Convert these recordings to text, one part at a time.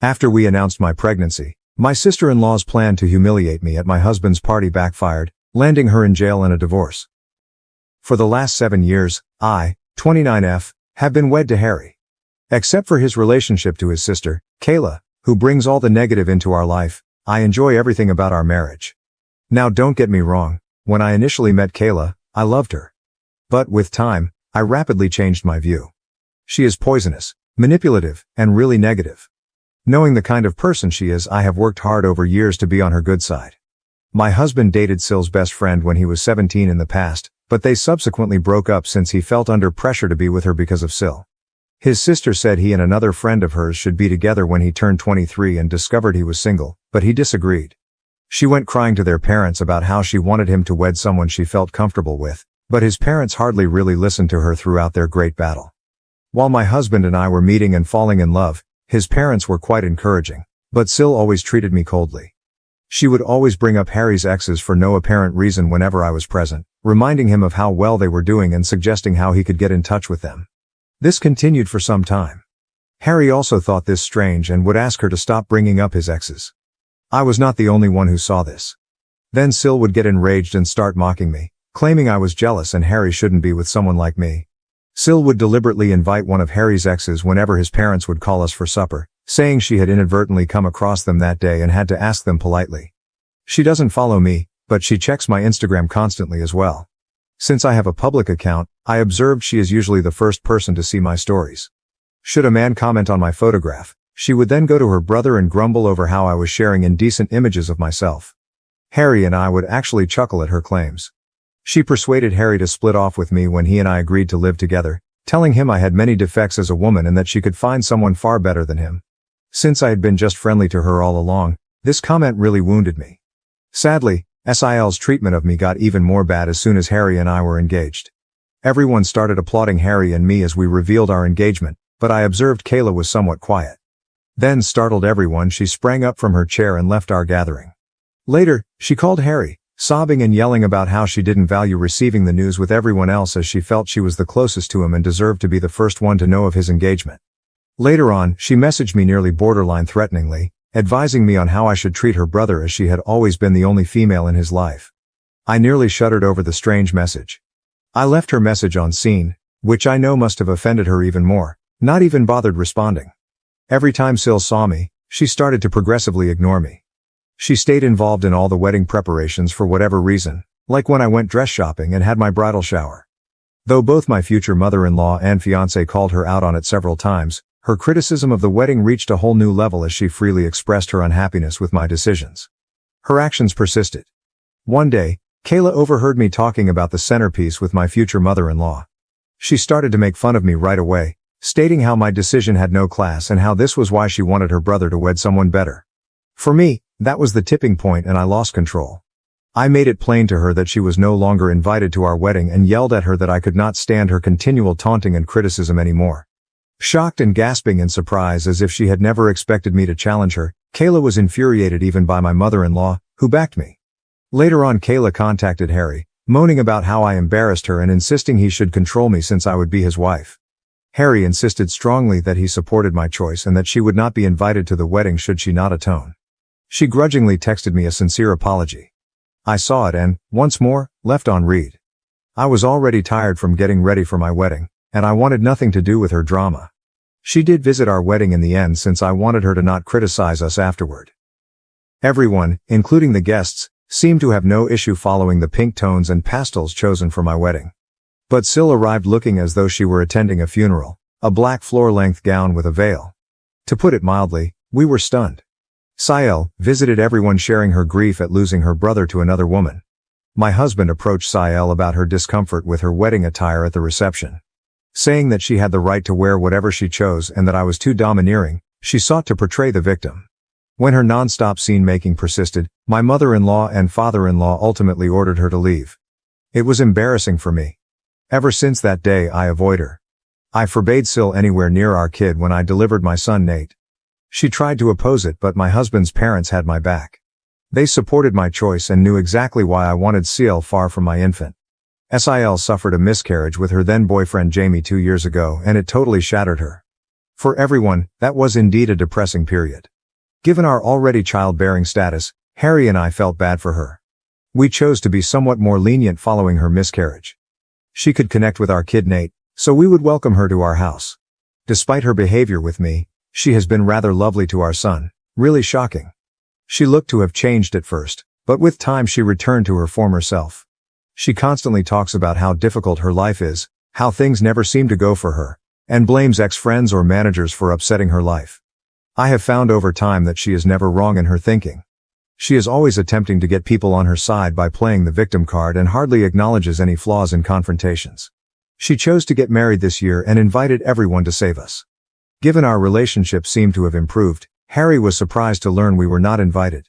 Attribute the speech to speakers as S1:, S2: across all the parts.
S1: After we announced my pregnancy, my sister-in-law's plan to humiliate me at my husband's party backfired, landing her in jail and a divorce. For the last 7 years, I, 29F, have been wed to Harry. Except for his relationship to his sister, Kayla, who brings all the negative into our life, I enjoy everything about our marriage. Now don't get me wrong, when I initially met Kayla, I loved her. But with time, I rapidly changed my view. She is poisonous, manipulative, and really negative. Knowing the kind of person she is, I have worked hard over years to be on her good side. My husband dated Syl's best friend when he was 17 in the past, but they subsequently broke up since he felt under pressure to be with her because of Syl. His sister said he and another friend of hers should be together when he turned 23 and discovered he was single, but he disagreed. She went crying to their parents about how she wanted him to wed someone she felt comfortable with, but his parents hardly really listened to her throughout their great battle. While my husband and I were meeting and falling in love, his parents were quite encouraging, but Syl always treated me coldly. She would always bring up Harry's exes for no apparent reason whenever I was present, reminding him of how well they were doing and suggesting how he could get in touch with them. This continued for some time. Harry also thought this strange and would ask her to stop bringing up his exes. I was not the only one who saw this. Then Syl would get enraged and start mocking me, claiming I was jealous and Harry shouldn't be with someone like me. Syl would deliberately invite one of Harry's exes whenever his parents would call us for supper, saying she had inadvertently come across them that day and had to ask them politely. She doesn't follow me, but she checks my Instagram constantly as well. Since I have a public account, I observed she is usually the first person to see my stories. Should a man comment on my photograph, she would then go to her brother and grumble over how I was sharing indecent images of myself. Harry and I would actually chuckle at her claims. She persuaded Harry to split off with me when he and I agreed to live together, telling him I had many defects as a woman and that she could find someone far better than him. Since I had been just friendly to her all along, this comment really wounded me. Sadly, Sil's treatment of me got even more bad as soon as Harry and I were engaged. Everyone started applauding Harry and me as we revealed our engagement, but I observed Kayla was somewhat quiet. Then, startled everyone, she sprang up from her chair and left our gathering. Later, she called Harry, sobbing and yelling about how she didn't value receiving the news with everyone else as she felt she was the closest to him and deserved to be the first one to know of his engagement. Later on, she messaged me nearly borderline threateningly, advising me on how I should treat her brother as she had always been the only female in his life. I nearly shuddered over the strange message. I left her message on scene, which I know must have offended her even more, not even bothered responding. Every time Syl saw me, she started to progressively ignore me. She stayed involved in all the wedding preparations for whatever reason, like when I went dress shopping and had my bridal shower. Though both my future mother-in-law and fiancé called her out on it several times, her criticism of the wedding reached a whole new level as she freely expressed her unhappiness with my decisions. Her actions persisted. One day, Kayla overheard me talking about the centerpiece with my future mother-in-law. She started to make fun of me right away, stating how my decision had no class and how this was why she wanted her brother to wed someone better. For me, that was the tipping point and I lost control. I made it plain to her that she was no longer invited to our wedding and yelled at her that I could not stand her continual taunting and criticism anymore. Shocked and gasping in surprise as if she had never expected me to challenge her, Kayla was infuriated even by my mother-in-law, who backed me. Later on, Kayla contacted Harry, moaning about how I embarrassed her and insisting he should control me since I would be his wife. Harry insisted strongly that he supported my choice and that she would not be invited to the wedding should she not atone. She grudgingly texted me a sincere apology. I saw it and, once more, left on read. I was already tired from getting ready for my wedding, and I wanted nothing to do with her drama. She did visit our wedding in the end since I wanted her to not criticize us afterward. Everyone, including the guests, seemed to have no issue following the pink tones and pastels chosen for my wedding. But Syl arrived looking as though she were attending a funeral, a black floor-length gown with a veil. To put it mildly, we were stunned. Syl visited everyone sharing her grief at losing her brother to another woman. My husband approached Syl about her discomfort with her wedding attire at the reception. Saying that she had the right to wear whatever she chose and that I was too domineering, she sought to portray the victim. When her non-stop scene-making persisted, my mother-in-law and father-in-law ultimately ordered her to leave. It was embarrassing for me. Ever since that day, I avoid her. I forbade Syl anywhere near our kid when I delivered my son Nate. She tried to oppose it, but my husband's parents had my back. They supported my choice and knew exactly why I wanted Syl far from my infant. Syl suffered a miscarriage with her then-boyfriend Jamie 2 years ago, and it totally shattered her. For everyone, that was indeed a depressing period. Given our already childbearing status, Harry and I felt bad for her. We chose to be somewhat more lenient following her miscarriage. She could connect with our kid Nate, so we would welcome her to our house. Despite her behavior with me, she has been rather lovely to our son, really shocking. She looked to have changed at first, but with time she returned to her former self. She constantly talks about how difficult her life is, how things never seem to go for her, and blames ex-friends or managers for upsetting her life. I have found over time that she is never wrong in her thinking. She is always attempting to get people on her side by playing the victim card and hardly acknowledges any flaws in confrontations. She chose to get married this year and invited everyone to save us. Given our relationship seemed to have improved, Harry was surprised to learn we were not invited.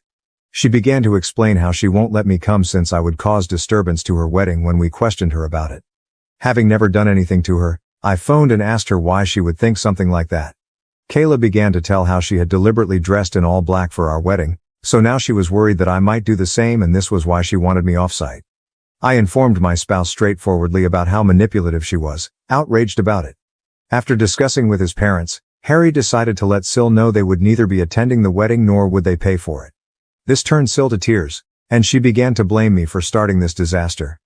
S1: She began to explain how she won't let me come since I would cause disturbance to her wedding when we questioned her about it. Having never done anything to her, I phoned and asked her why she would think something like that. Kayla began to tell how she had deliberately dressed in all black for our wedding, so now she was worried that I might do the same and this was why she wanted me off-site. I informed my spouse straightforwardly about how manipulative she was, outraged about it. After discussing with his parents, Harry decided to let Sil know they would neither be attending the wedding nor would they pay for it. This turned Sil to tears, and she began to blame me for starting this disaster.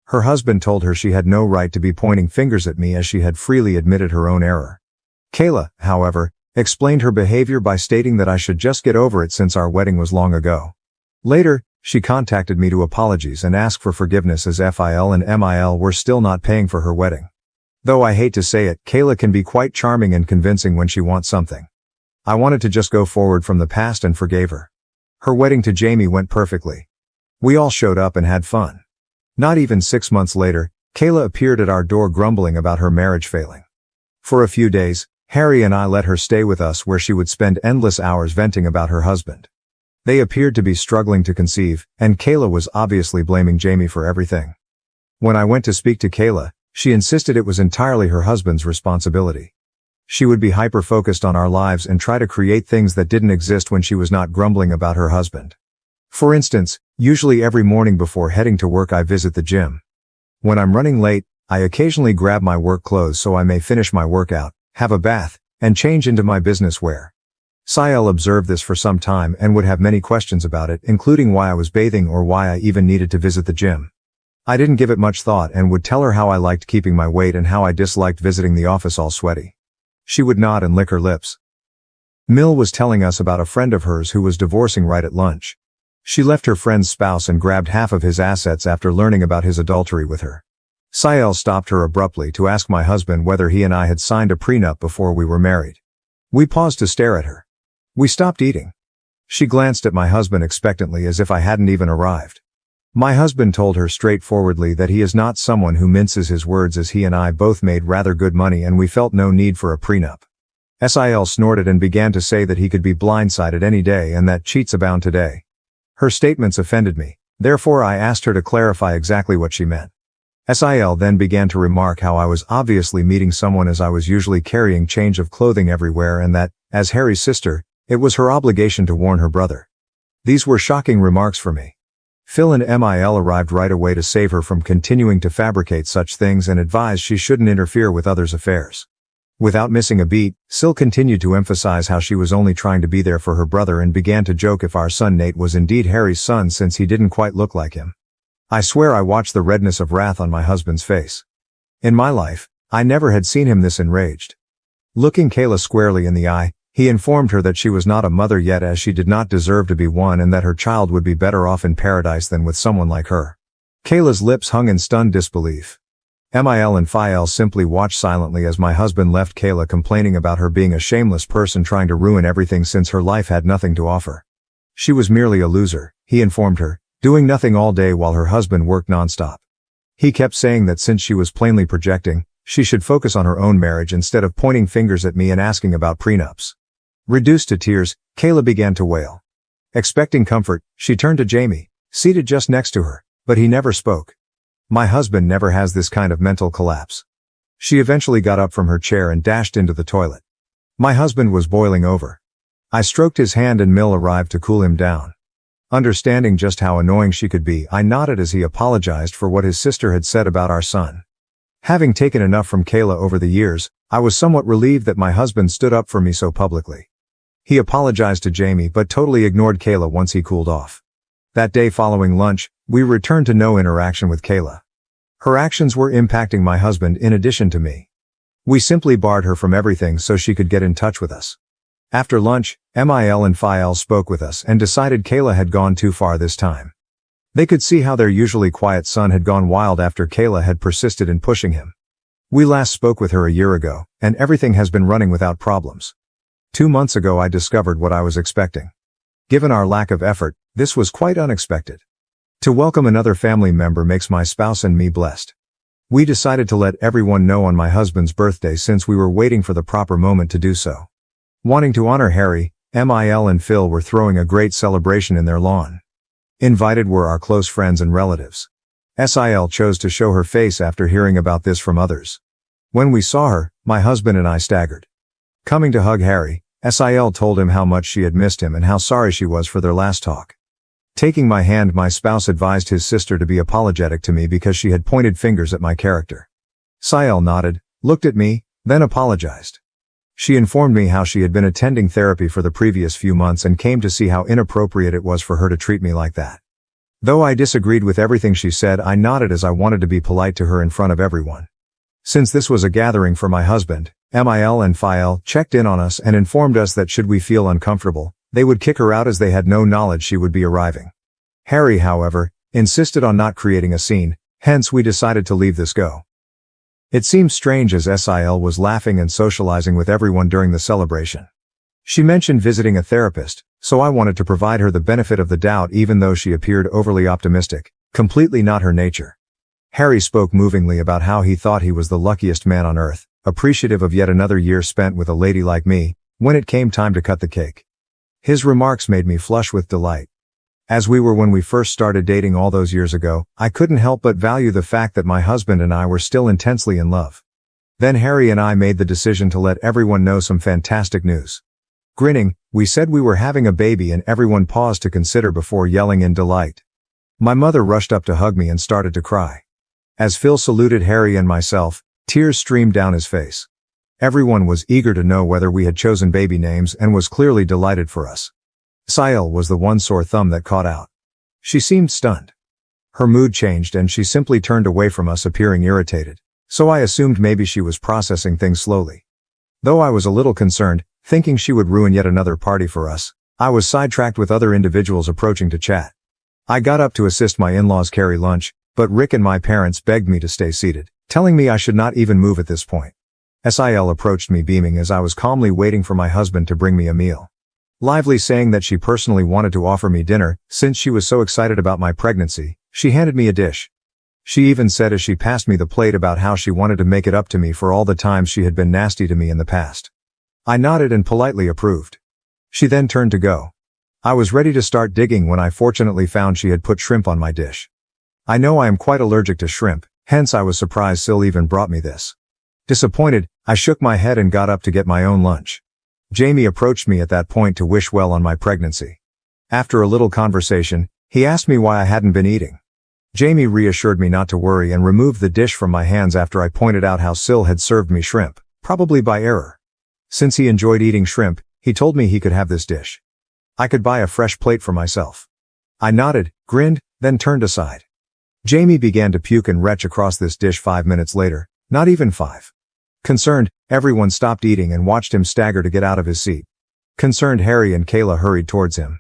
S1: Her husband told her she had no right to be pointing fingers at me as she had freely admitted her own error. Kayla, however, explained her behavior by stating that I should just get over it since our wedding was long ago. Later, she contacted me to apologize and ask for forgiveness as FIL and MIL were still not paying for her wedding. Though I hate to say it, Kayla can be quite charming and convincing when she wants something. I wanted to just go forward from the past and forgave her. Her wedding to Jamie went perfectly. We all showed up and had fun. Not even 6 months later, Kayla appeared at our door grumbling about her marriage failing. For a few days, Harry and I let her stay with us where she would spend endless hours venting about her husband. They appeared to be struggling to conceive, and Kayla was obviously blaming Jamie for everything. When I went to speak to Kayla, she insisted it was entirely her husband's responsibility. She would be hyper-focused on our lives and try to create things that didn't exist when she was not grumbling about her husband. For instance, usually every morning before heading to work I visit the gym. When I'm running late, I occasionally grab my work clothes so I may finish my workout, have a bath, and change into my business wear. Sael observed this for some time and would have many questions about it, including why I was bathing or why I even needed to visit the gym. I didn't give it much thought and would tell her how I liked keeping my weight and how I disliked visiting the office all sweaty. She would nod and lick her lips. Mill was telling us about a friend of hers who was divorcing right at lunch. She left her friend's spouse and grabbed half of his assets after learning about his adultery with her. Sael stopped her abruptly to ask my husband whether he and I had signed a prenup before we were married. We paused to stare at her. We stopped eating. She glanced at my husband expectantly as if I hadn't even arrived. My husband told her straightforwardly that he is not someone who minces his words as he and I both made rather good money and we felt no need for a prenup. Sil snorted and began to say that he could be blindsided any day and that cheats abound today. Her statements offended me, therefore I asked her to clarify exactly what she meant. Sil then began to remark how I was obviously meeting someone as I was usually carrying change of clothing everywhere and that, as Harry's sister, it was her obligation to warn her brother. These were shocking remarks for me. Phil and MIL arrived right away to save her from continuing to fabricate such things and advised she shouldn't interfere with others' affairs. Without missing a beat, Sil continued to emphasize how she was only trying to be there for her brother and began to joke if our son Nate was indeed Harry's son since he didn't quite look like him. I swear I watched the redness of wrath on my husband's face. In my life, I never had seen him this enraged. Looking Kayla squarely in the eye, he informed her that she was not a mother yet as she did not deserve to be one and that her child would be better off in paradise than with someone like her. Kayla's lips hung in stunned disbelief. Mil and Phil simply watched silently as my husband left Kayla complaining about her being a shameless person trying to ruin everything since her life had nothing to offer. She was merely a loser, he informed her, doing nothing all day while her husband worked nonstop. He kept saying that since she was plainly projecting, she should focus on her own marriage instead of pointing fingers at me and asking about prenups. Reduced to tears, Kayla began to wail. Expecting comfort, she turned to Jamie, seated just next to her, but he never spoke. My husband never has this kind of mental collapse. She eventually got up from her chair and dashed into the toilet. My husband was boiling over. I stroked his hand and Mill arrived to cool him down. Understanding just how annoying she could be, I nodded as he apologized for what his sister had said about our son. Having taken enough from Kayla over the years, I was somewhat relieved that my husband stood up for me so publicly. He apologized to Jamie but totally ignored Kayla once he cooled off. That day following lunch, we returned to no interaction with Kayla. Her actions were impacting my husband in addition to me. We simply barred her from everything so she could get in touch with us. After lunch, Mil and Phil spoke with us and decided Kayla had gone too far this time. They could see how their usually quiet son had gone wild after Kayla had persisted in pushing him. We last spoke with her a year ago, and everything has been running without problems. 2 months ago I discovered what I was expecting. Given our lack of effort, this was quite unexpected. To welcome another family member makes my spouse and me blessed. We decided to let everyone know on my husband's birthday since we were waiting for the proper moment to do so. Wanting to honor Harry, Mil and Phil were throwing a great celebration in their lawn. Invited were our close friends and relatives. Sil chose to show her face after hearing about this from others. When we saw her, my husband and I staggered. Coming to hug Harry, Sil told him how much she had missed him and how sorry she was for their last talk. Taking my hand, my spouse advised his sister to be apologetic to me because she had pointed fingers at my character. Sil nodded, looked at me, then apologized. She informed me how she had been attending therapy for the previous few months and came to see how inappropriate it was for her to treat me like that. Though I disagreed with everything she said, I nodded as I wanted to be polite to her in front of everyone. Since this was a gathering for my husband, Mil and Phil checked in on us and informed us that should we feel uncomfortable, they would kick her out as they had no knowledge she would be arriving. Harry, however, insisted on not creating a scene, hence we decided to leave this go. It seemed strange as Sil was laughing and socializing with everyone during the celebration. She mentioned visiting a therapist, so I wanted to provide her the benefit of the doubt even though she appeared overly optimistic, completely not her nature. Harry spoke movingly about how he thought he was the luckiest man on earth, appreciative of yet another year spent with a lady like me, when it came time to cut the cake. His remarks made me flush with delight. As we were when we first started dating all those years ago, I couldn't help but value the fact that my husband and I were still intensely in love. Then Harry and I made the decision to let everyone know some fantastic news. Grinning, we said we were having a baby and everyone paused to consider before yelling in delight. My mother rushed up to hug me and started to cry. As Phil saluted Harry and myself, tears streamed down his face. Everyone was eager to know whether we had chosen baby names and was clearly delighted for us. Sil was the one sore thumb that caught out. She seemed stunned. Her mood changed and she simply turned away from us, appearing irritated, so I assumed maybe she was processing things slowly. Though I was a little concerned, thinking she would ruin yet another party for us, I was sidetracked with other individuals approaching to chat. I got up to assist my in-laws carry lunch, but Rick and my parents begged me to stay seated, telling me I should not even move at this point. Sil approached me beaming as I was calmly waiting for my husband to bring me a meal. Lively saying that she personally wanted to offer me dinner, since she was so excited about my pregnancy, she handed me a dish. She even said as she passed me the plate about how she wanted to make it up to me for all the times she had been nasty to me in the past. I nodded and politely approved. She then turned to go. I was ready to start digging when I fortunately found she had put shrimp on my dish. I know I am quite allergic to shrimp, hence I was surprised Sil even brought me this. Disappointed, I shook my head and got up to get my own lunch. Jamie approached me at that point to wish well on my pregnancy. After a little conversation, he asked me why I hadn't been eating. Jamie reassured me not to worry and removed the dish from my hands after I pointed out how Sil had served me shrimp, probably by error. Since he enjoyed eating shrimp, he told me he could have this dish. I could buy a fresh plate for myself. I nodded, grinned, then turned aside. Jamie began to puke and retch across this dish 5 minutes later, not even 5. Concerned, everyone stopped eating and watched him stagger to get out of his seat. Concerned Harry and Kayla hurried towards him.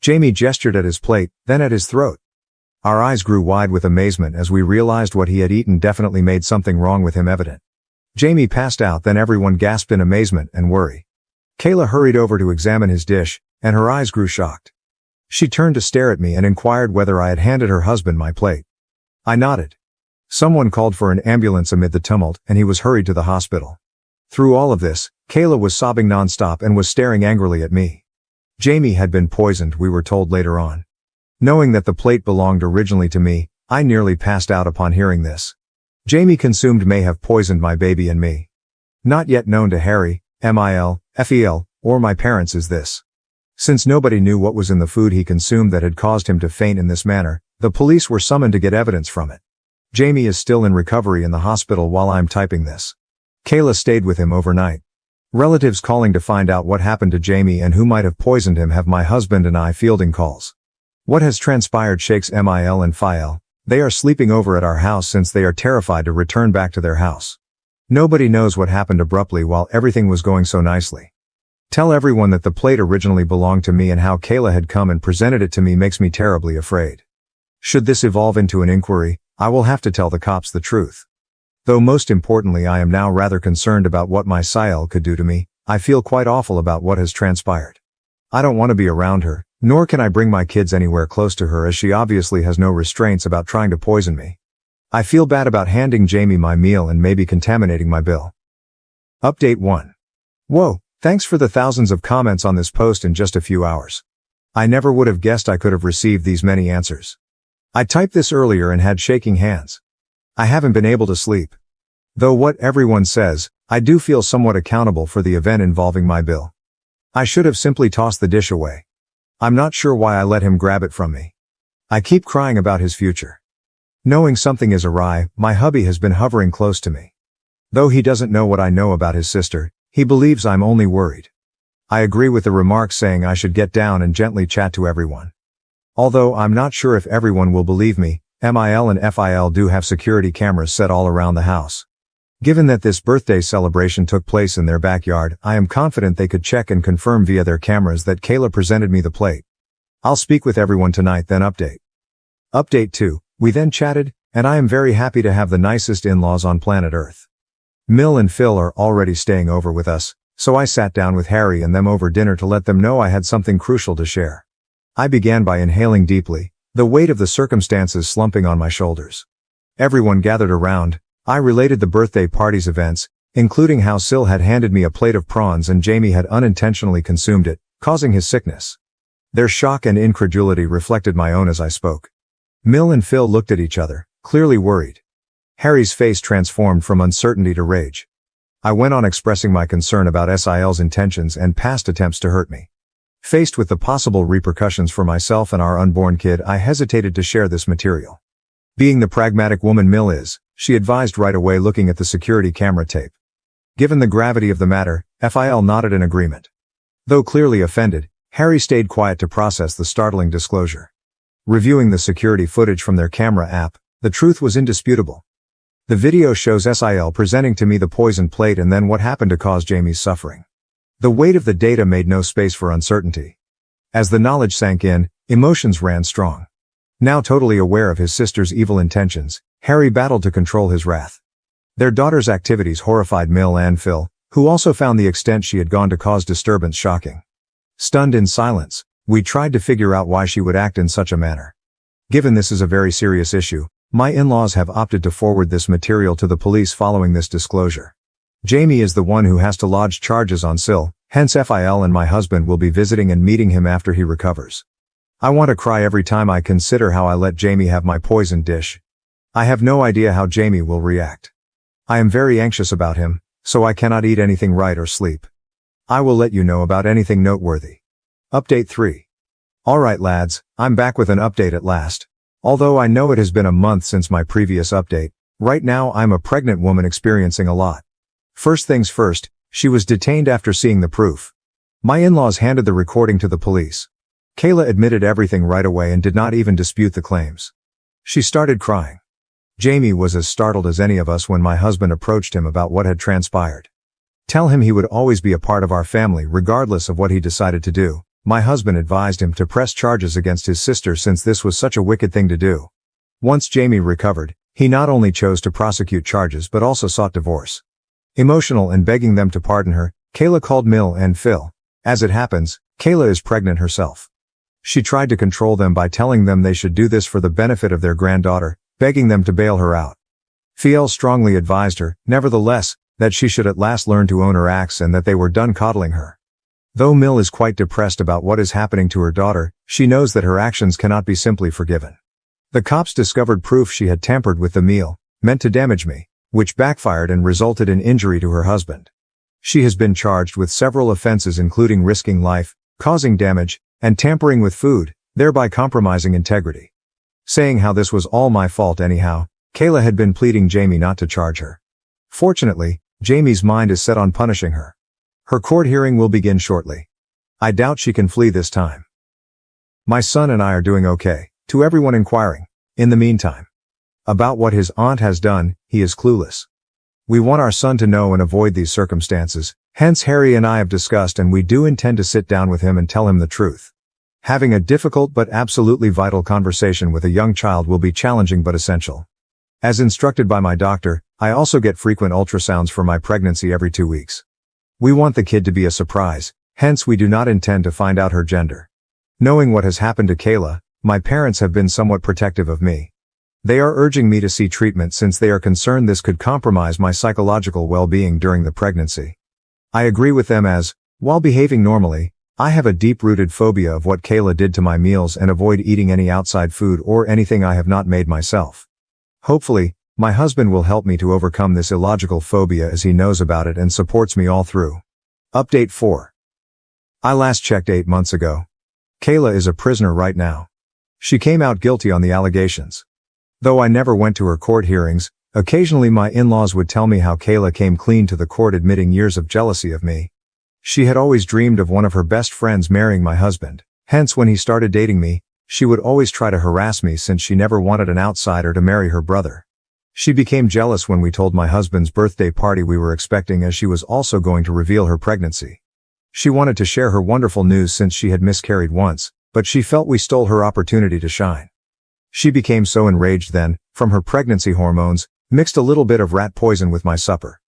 S1: Jamie gestured at his plate, then at his throat. Our eyes grew wide with amazement as we realized what he had eaten definitely made something wrong with him evident. Jamie passed out, then everyone gasped in amazement and worry. Kayla hurried over to examine his dish, and her eyes grew shocked. She turned to stare at me and inquired whether I had handed her husband my plate. I nodded. Someone called for an ambulance amid the tumult, and he was hurried to the hospital. Through all of this, Kayla was sobbing nonstop and was staring angrily at me. Jamie had been poisoned, we were told later on. Knowing that the plate belonged originally to me, I nearly passed out upon hearing this. Jamie consumed may have poisoned my baby and me. Not yet known to Harry, Mil, Phil, or my parents is this. Since nobody knew what was in the food he consumed that had caused him to faint in this manner, the police were summoned to get evidence from it. Jamie is still in recovery in the hospital while I'm typing this. Kayla stayed with him overnight. Relatives calling to find out what happened to Jamie and who might have poisoned him have my husband and I fielding calls. What has transpired shakes Mil and Phil. They are sleeping over at our house since they are terrified to return back to their house. Nobody knows what happened abruptly while everything was going so nicely. Tell everyone that the plate originally belonged to me and how Kayla had come and presented it to me makes me terribly afraid. Should this evolve into an inquiry, I will have to tell the cops the truth. Though most importantly I am now rather concerned about what my Phil could do to me, I feel quite awful about what has transpired. I don't want to be around her, nor can I bring my kids anywhere close to her as she obviously has no restraints about trying to poison me. I feel bad about handing Jamie my meal and maybe contaminating my bill. Update 1. Whoa, thanks for the thousands of comments on this post in just a few hours. I never would have guessed I could have received these many answers. I typed this earlier and had shaking hands. I haven't been able to sleep. Though what everyone says, I do feel somewhat accountable for the event involving my bill. I should have simply tossed the dish away. I'm not sure why I let him grab it from me. I keep crying about his future. Knowing something is awry, my hubby has been hovering close to me. Though he doesn't know what I know about his sister, he believes I'm only worried. I agree with the remarks saying I should get down and gently chat to everyone. Although I'm not sure if everyone will believe me, Mil and Phil do have security cameras set all around the house. Given that this birthday celebration took place in their backyard, I am confident they could check and confirm via their cameras that Kayla presented me the plate. I'll speak with everyone tonight then update. Update 2. We then chatted, and I am very happy to have the nicest in-laws on planet Earth. Mil and Phil are already staying over with us, so I sat down with Harry and them over dinner to let them know I had something crucial to share. I began by inhaling deeply, the weight of the circumstances slumping on my shoulders. Everyone gathered around. I related the birthday party's events, including how Sil had handed me a plate of prawns and Jamie had unintentionally consumed it, causing his sickness. Their shock and incredulity reflected my own as I spoke. Mil and Phil looked at each other, clearly worried. Harry's face transformed from uncertainty to rage. I went on expressing my concern about Sil's intentions and past attempts to hurt me. Faced with the possible repercussions for myself and our unborn kid, I hesitated to share this material. Being the pragmatic woman Mil is, she advised right away looking at the security camera tape. Given the gravity of the matter, Phil nodded in agreement. Though clearly offended, Harry stayed quiet to process the startling disclosure. Reviewing the security footage from their camera app, the truth was indisputable. The video shows Sil presenting to me the poisoned plate and then what happened to cause Jamie's suffering. The weight of the data made no space for uncertainty. As the knowledge sank in, emotions ran strong. Now totally aware of his sister's evil intentions, Harry battled to control his wrath. Their daughter's activities horrified Mil and Phil, who also found the extent she had gone to cause disturbance shocking. Stunned in silence, we tried to figure out why she would act in such a manner. Given this is a very serious issue, my in-laws have opted to forward this material to the police following this disclosure. Jamie is the one who has to lodge charges on Sil, hence Phil and my husband will be visiting and meeting him after he recovers. I want to cry every time I consider how I let Jamie have my poisoned dish. I have no idea how Jamie will react. I am very anxious about him, so I cannot eat anything right or sleep. I will let you know about anything noteworthy. Update 3. Alright lads, I'm back with an update at last. Although I know it has been a month since my previous update, right now I'm a pregnant woman experiencing a lot. First things first, she was detained after seeing the proof. My in-laws handed the recording to the police. Kayla admitted everything right away and did not even dispute the claims. She started crying. Jamie was as startled as any of us when my husband approached him about what had transpired. Tell him he would always be a part of our family regardless of what he decided to do. My husband advised him to press charges against his sister since this was such a wicked thing to do. Once Jamie recovered, he not only chose to prosecute charges but also sought divorce. Emotional and begging them to pardon her, Kayla called Mil and Phil. As it happens, Kayla is pregnant herself. She tried to control them by telling them they should do this for the benefit of their granddaughter, begging them to bail her out. Phil strongly advised her, nevertheless, that she should at last learn to own her acts and that they were done coddling her. Though Mil is quite depressed about what is happening to her daughter, she knows that her actions cannot be simply forgiven. The cops discovered proof she had tampered with the meal, meant to damage me, which backfired and resulted in injury to her husband. She has been charged with several offenses including risking life, causing damage, and tampering with food, thereby compromising integrity. Saying how this was all my fault anyhow, Kayla had been pleading Jamie not to charge her. Fortunately, Jamie's mind is set on punishing her. Her court hearing will begin shortly. I doubt she can flee this time. My son and I are doing okay, to everyone inquiring. In the meantime, about what his aunt has done, he is clueless. We want our son to know and avoid these circumstances, hence Harry and I have discussed and we do intend to sit down with him and tell him the truth. Having a difficult but absolutely vital conversation with a young child will be challenging but essential. As instructed by my doctor, I also get frequent ultrasounds for my pregnancy every 2 weeks. We want the kid to be a surprise, hence we do not intend to find out her gender. Knowing what has happened to Kayla, my parents have been somewhat protective of me. They are urging me to see treatment since they are concerned this could compromise my psychological well-being during the pregnancy. I agree with them as, while behaving normally, I have a deep-rooted phobia of what Kayla did to my meals and avoid eating any outside food or anything I have not made myself. Hopefully, my husband will help me to overcome this illogical phobia as he knows about it and supports me all through. Update 4. I last checked 8 months ago. Kayla is a prisoner right now. She came out guilty on the allegations. Though I never went to her court hearings, occasionally my in-laws would tell me how Kayla came clean to the court admitting years of jealousy of me. She had always dreamed of one of her best friends marrying my husband, hence when he started dating me, she would always try to harass me since she never wanted an outsider to marry her brother. She became jealous when we told my husband's birthday party we were expecting as she was also going to reveal her pregnancy. She wanted to share her wonderful news since she had miscarried once, but she felt we stole her opportunity to shine. She became so enraged then, from her pregnancy hormones, mixed a little bit of rat poison with my supper.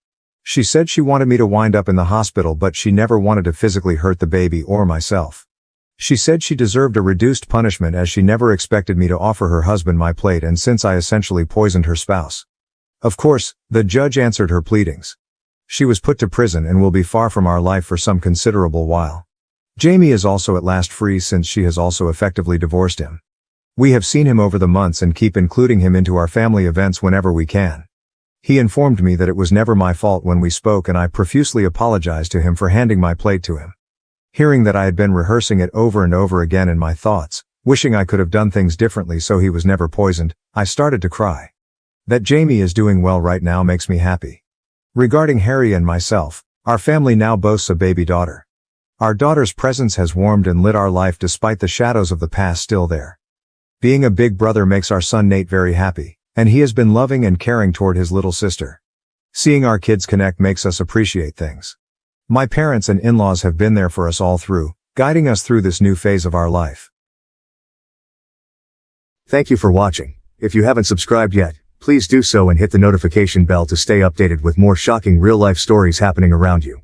S1: She said she wanted me to wind up in the hospital but she never wanted to physically hurt the baby or myself. She said she deserved a reduced punishment as she never expected me to offer her husband my plate and since I essentially poisoned her spouse. Of course, the judge answered her pleadings. She was put to prison and will be far from our life for some considerable while. Jamie is also at last free since she has also effectively divorced him. We have seen him over the months and keep including him into our family events whenever we can. He informed me that it was never my fault when we spoke and I profusely apologized to him for handing my plate to him. Hearing that I had been rehearsing it over and over again in my thoughts, wishing I could have done things differently so he was never poisoned, I started to cry. That Jamie is doing well right now makes me happy. Regarding Harry and myself, our family now boasts a baby daughter. Our daughter's presence has warmed and lit our life despite the shadows of the past still there. Being a big brother makes our son Nate very happy, and he has been loving and caring toward his little sister. Seeing our kids connect makes us appreciate things. My parents and in-laws have been there for us all through, guiding us through this new phase of our life.
S2: Thank you for watching. If you haven't subscribed yet, please do so and hit the notification bell to stay updated with more shocking real-life stories happening around you.